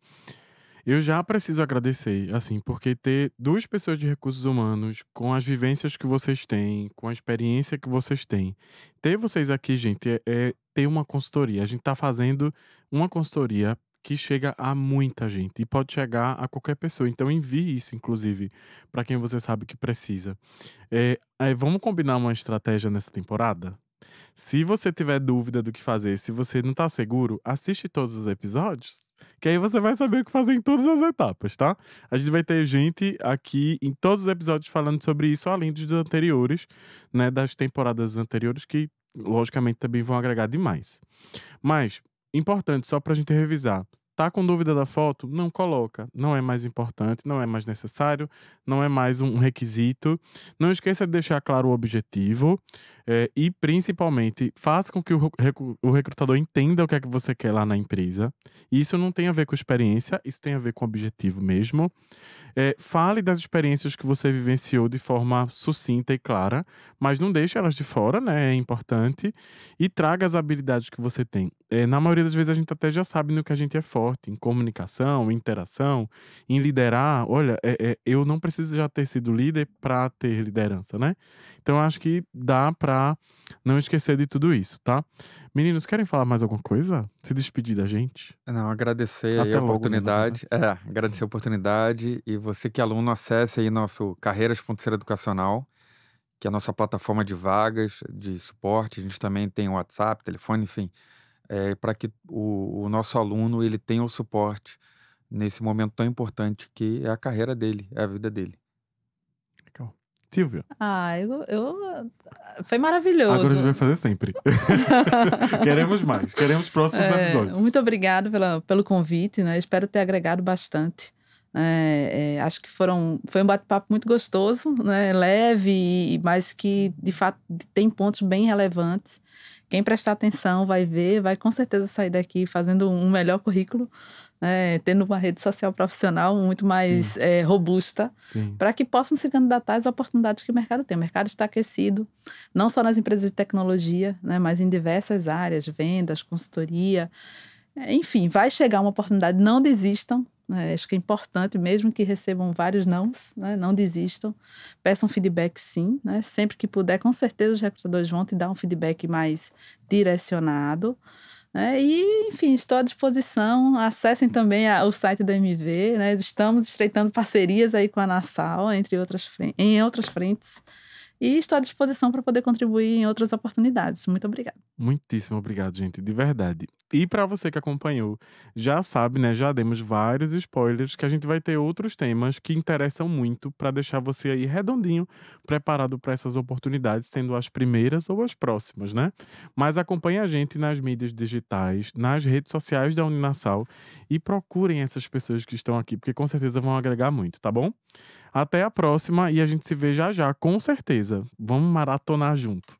Eu já preciso agradecer, assim, porque ter 2 pessoas de recursos humanos com as vivências que vocês têm, com a experiência que vocês têm. Ter vocês aqui, gente, é ter uma consultoria. A gente tá fazendo uma consultoria que chega a muita gente e pode chegar a qualquer pessoa. Então envie isso, inclusive, para quem você sabe que precisa. Vamos combinar uma estratégia nessa temporada? Se você tiver dúvida do que fazer, se você não tá seguro, assiste todos os episódios, que aí você vai saber o que fazer em todas as etapas, tá? A gente vai ter gente aqui em todos os episódios falando sobre isso, além dos anteriores, né, das temporadas anteriores, que logicamente também vão agregar demais. Mas, importante, só pra gente revisar. Tá com dúvida da foto? Não coloca. Não é mais importante, não é mais necessário, não é mais um requisito. Não esqueça de deixar claro o objetivo e, principalmente, faça com que o recrutador entenda o que é que você quer lá na empresa. Isso não tem a ver com experiência, isso tem a ver com objetivo mesmo. Fale das experiências que você vivenciou de forma sucinta e clara, mas não deixe elas de fora, né? É importante. E traga as habilidades que você tem. Na maioria das vezes a gente até já sabe no que a gente é forte, em comunicação, em interação, em liderar. Olha, eu não preciso já ter sido líder para ter liderança, né? Então acho que dá para não esquecer de tudo isso, tá? Meninos, querem falar mais alguma coisa? Se despedir da gente? Não, agradecer aí Até a logo, né, na oportunidade. Agradecer a oportunidade. E você que é aluno, acesse aí nosso Carreiras.ser Educacional, que é a nossa plataforma de vagas, de suporte. A gente também tem WhatsApp, telefone, enfim, para que o nosso aluno ele tenha o suporte nesse momento tão importante que é a carreira dele, é a vida dele. Legal. Silvia, Foi agora a maravilhoso. gente vai fazer sempre. Queremos mais, queremos próximos episódios. Muito obrigado pelo convite, né? Espero ter agregado bastante. Acho que foi um bate-papo muito gostoso, né? Leve, mas que, de fato, tem pontos bem relevantes. Quem prestar atenção vai ver, vai com certeza sair daqui fazendo um melhor currículo, né? Tendo uma rede social profissional muito mais robusta, para que possam se candidatar às oportunidades que o mercado tem. O mercado está aquecido, não só nas empresas de tecnologia, né? Mas em diversas áreas, vendas, consultoria. Enfim, vai chegar uma oportunidade, não desistam. Acho que é importante, mesmo que recebam vários nãos, né? Não desistam, peçam feedback sim, né? Sempre que puder, com certeza os recrutadores vão te dar um feedback mais direcionado, né? E, enfim, estou à disposição, acessem também o site da MV, né? Estamos estreitando parcerias aí com a Nassau, em outras frentes, E estou à disposição para poder contribuir em outras oportunidades. Muito obrigada. Muitíssimo obrigado, gente, de verdade. E para você que acompanhou, já sabe, né? Já demos vários spoilers que a gente vai ter outros temas que interessam muito para deixar você aí redondinho, preparado para essas oportunidades, sendo as primeiras ou as próximas, né? Mas acompanhe a gente nas mídias digitais, nas redes sociais da Uninasal e procurem essas pessoas que estão aqui, porque com certeza vão agregar muito, tá bom? Até a próxima e a gente se vê já já, com certeza. Vamos maratonar junto.